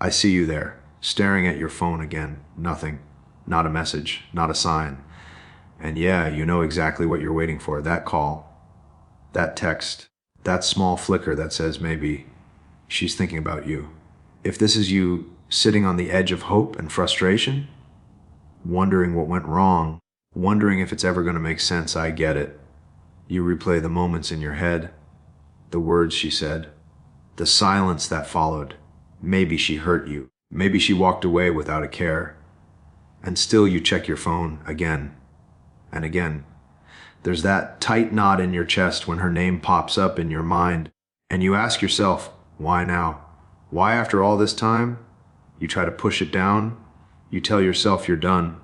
I see you there, staring at your phone again. Nothing. Not a message, not a sign. And yeah, you know exactly what you're waiting for. That call, that text, that small flicker that says maybe she's thinking about you. If this is you sitting on the edge of hope and frustration, wondering what went wrong, wondering if it's ever going to make sense, I get it. You replay the moments in your head, the words she said, the silence that followed. Maybe she hurt you. Maybe she walked away without a care. And still you check your phone again and again. There's that tight knot in your chest when her name pops up in your mind, and you ask yourself, why now? Why after all this time? You try to push it down. You tell yourself you're done,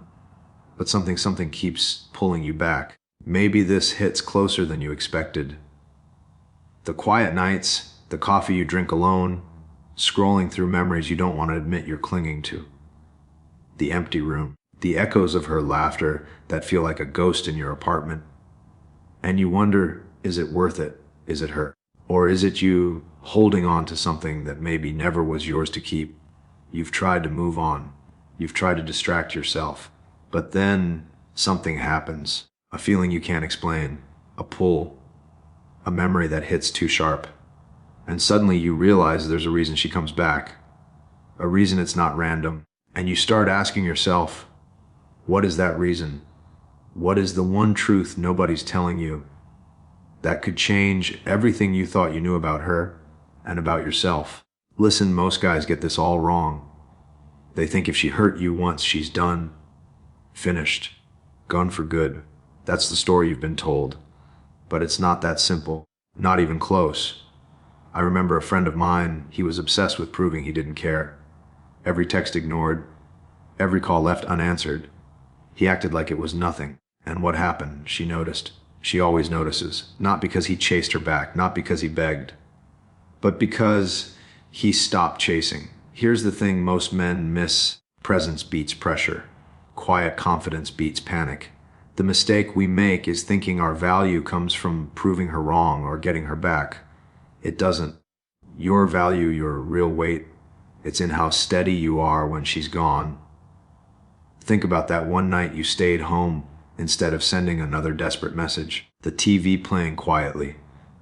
but something keeps pulling you back. Maybe this hits closer than you expected. The quiet nights, the coffee you drink alone, scrolling through memories you don't want to admit you're clinging to. The empty room, the echoes of her laughter that feel like a ghost in your apartment. And you wonder, is it worth it? Is it her? Or is it you holding on to something that maybe never was yours to keep? You've tried to move on. You've tried to distract yourself. But then something happens. A feeling you can't explain. A pull. A memory that hits too sharp. And suddenly you realize there's a reason she comes back. A reason it's not random. And you start asking yourself, what is that reason? What is the one truth nobody's telling you that could change everything you thought you knew about her and about yourself? Listen, most guys get this all wrong. They think if she hurt you once, she's done, finished, gone for good. That's the story you've been told. But it's not that simple, not even close. I remember a friend of mine, he was obsessed with proving he didn't care. Every text ignored, every call left unanswered. He acted like it was nothing. And what happened? She noticed. She always notices. Not because he chased her back, not because he begged, but because he stopped chasing. Here's the thing most men miss. Presence beats pressure. Quiet confidence beats panic. The mistake we make is thinking our value comes from proving her wrong or getting her back. It doesn't. Your value, your real weight, it's in how steady you are when she's gone. Think about that one night you stayed home instead of sending another desperate message. The TV playing quietly.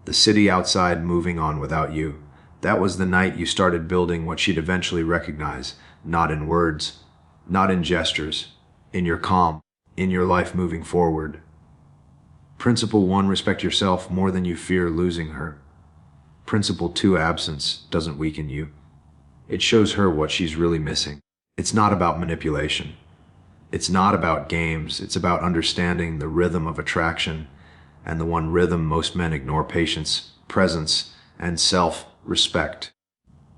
The city outside moving on without you. That was the night you started building what she'd eventually recognize, not in words, not in gestures, in your calm, in your life moving forward. Principle 1, respect yourself more than you fear losing her. Principle 2, absence doesn't weaken you. It shows her what she's really missing. It's not about manipulation. It's not about games. It's about understanding the rhythm of attraction, and the one rhythm most men ignore: patience, presence, and self-respect.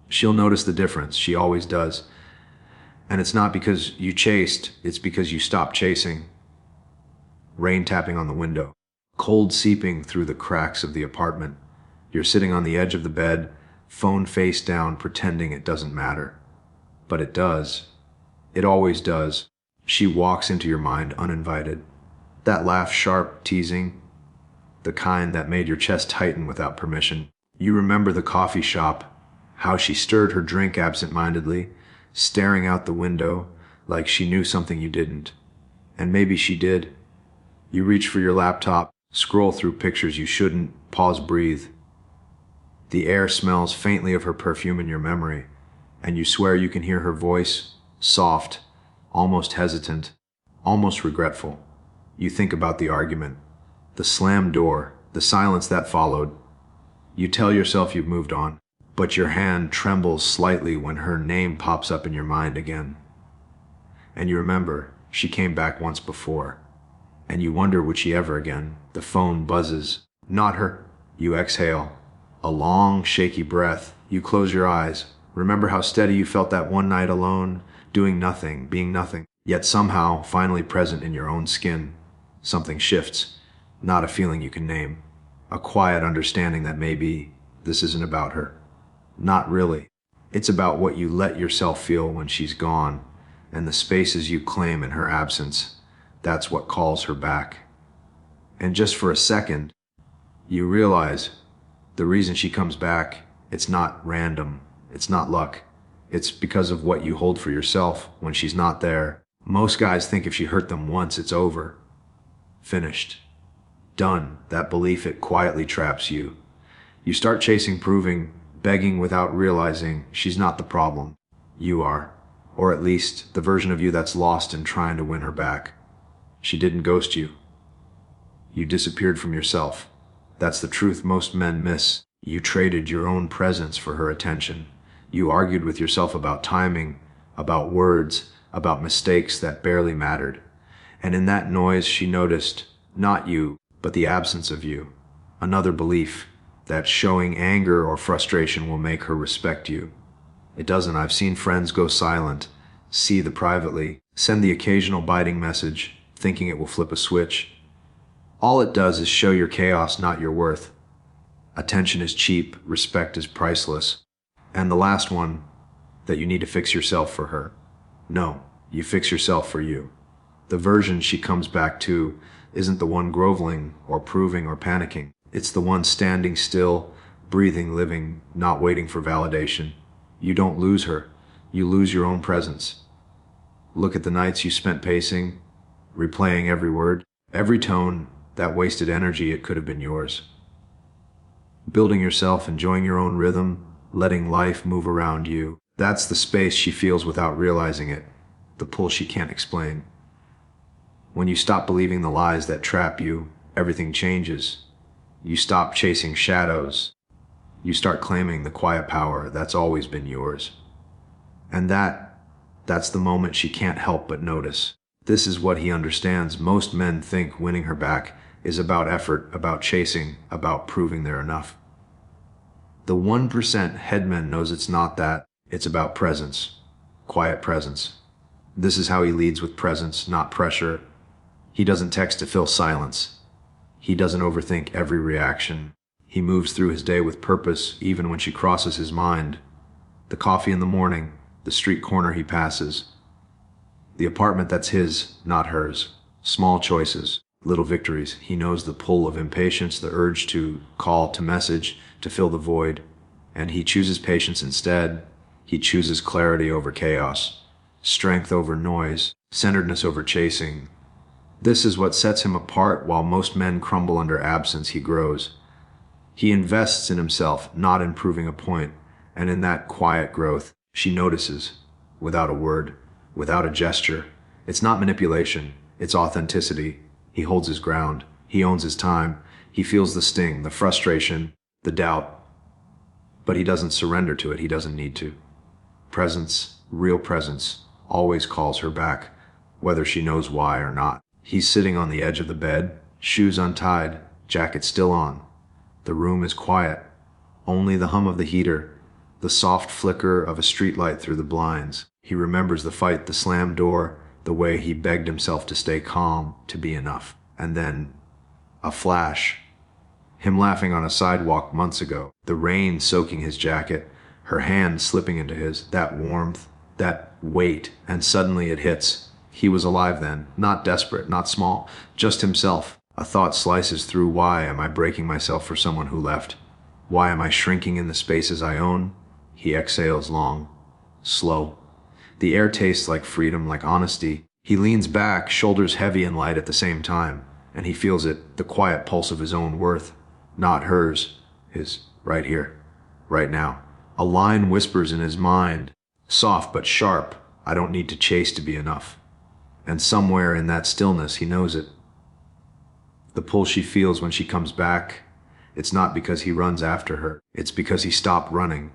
She'll notice the difference. She always does. And it's not because you chased, it's because you stopped chasing. Rain tapping on the window, cold seeping through the cracks of the apartment. You're sitting on the edge of the bed, phone face down, pretending it doesn't matter. But it does. It always does. She walks into your mind uninvited. That laugh, sharp, teasing, the kind that made your chest tighten without permission. You remember the coffee shop, how she stirred her drink absent-mindedly, staring out the window like she knew something you didn't. And maybe she did. You reach for your laptop, scroll through pictures you shouldn't, pause, breathe. The air smells faintly of her perfume in your memory, and you swear you can hear her voice, soft, almost hesitant, almost regretful. You think about the argument, the slammed door, the silence that followed. You tell yourself you've moved on, but your hand trembles slightly when her name pops up in your mind again. And you remember, she came back once before, and you wonder, would she ever again? The phone buzzes. Not her. You exhale. A long, shaky breath. You close your eyes. Remember how steady you felt that one night alone, doing nothing, being nothing, yet somehow finally present in your own skin. Something shifts. Not a feeling you can name. A quiet understanding that maybe this isn't about her. Not really. It's about what you let yourself feel when she's gone, and the spaces you claim in her absence. That's what calls her back. And just for a second, you realize the reason she comes back, it's not random, it's not luck. It's because of what you hold for yourself when she's not there. Most guys think if she hurt them once, it's over. Finished. Done. That belief, it quietly traps you. You start chasing, proving, begging without realizing she's not the problem. You are. Or at least the version of you that's lost in trying to win her back. She didn't ghost you. You disappeared from yourself. That's the truth most men miss. You traded your own presence for her attention. You argued with yourself about timing, about words, about mistakes that barely mattered. And in that noise, she noticed, not you, but the absence of you. Another belief, that showing anger or frustration will make her respect you. It doesn't. I've seen friends go silent, seethe privately, send the occasional biting message, thinking it will flip a switch. All it does is show your chaos, not your worth. Attention is cheap, respect is priceless. And the last one, that you need to fix yourself for her. No, you fix yourself for you. The version she comes back to isn't the one groveling or proving or panicking. It's the one standing still, breathing, living, not waiting for validation. You don't lose her. You lose your own presence. Look at the nights you spent pacing, replaying every word, every tone, that wasted energy. It could have been yours. Building yourself, enjoying your own rhythm, letting life move around you. That's the space she feels without realizing it, the pull she can't explain. When you stop believing the lies that trap you, everything changes. You stop chasing shadows. You start claiming the quiet power that's always been yours. And that's the moment she can't help but notice. This is what he understands. Most men think winning her back is about effort, about chasing, about proving they're enough. The 1% headman knows it's not that. It's about presence, quiet presence. This is how he leads, with presence, not pressure. He doesn't text to fill silence. He doesn't overthink every reaction. He moves through his day with purpose, even when she crosses his mind. The coffee in the morning, the street corner he passes, the apartment that's his, not hers. Small choices, little victories. He knows the pull of impatience, the urge to call, to message, to fill the void. And he chooses patience instead. He chooses clarity over chaos, strength over noise, centeredness over chasing. This is what sets him apart. While most men crumble under absence, he grows. He invests in himself, not in proving a point. And in that quiet growth, she notices, without a word, without a gesture. It's not manipulation, it's authenticity. He holds his ground. He owns his time. He feels the sting, the frustration, the doubt. But he doesn't surrender to it. He doesn't need to. Presence, real presence, always calls her back, whether she knows why or not. He's sitting on the edge of the bed, shoes untied, jacket still on. The room is quiet. Only the hum of the heater, the soft flicker of a streetlight through the blinds. He remembers the fight, the slammed door, the way he begged himself to stay calm, to be enough. And then, a flash. Him laughing on a sidewalk months ago, the rain soaking his jacket, her hand slipping into his, that warmth, that weight, and suddenly it hits. He was alive then, not desperate, not small, just himself. A thought slices through. Why am I breaking myself for someone who left? Why am I shrinking in the spaces I own? He exhales long, slow. The air tastes like freedom, like honesty. He leans back, shoulders heavy and light at the same time, and he feels it, the quiet pulse of his own worth, not hers, his, right here, right now. A line whispers in his mind, soft but sharp, I don't need to chase to be enough. And somewhere in that stillness, he knows it. The pull she feels when she comes back, it's not because he runs after her. It's because he stopped running.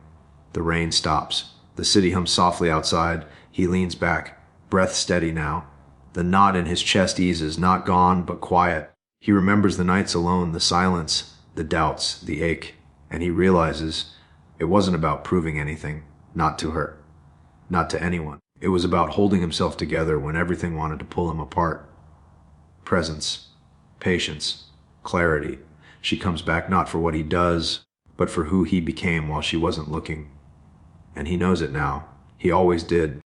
The rain stops. The city hums softly outside. He leans back, breath steady now. The knot in his chest eases, not gone, but quiet. He remembers the nights alone, the silence, the doubts, the ache, and he realizes it wasn't about proving anything, not to her, not to anyone. It was about holding himself together when everything wanted to pull him apart. Presence, patience, clarity. She comes back not for what he does, but for who he became while she wasn't looking. And he knows it now. He always did.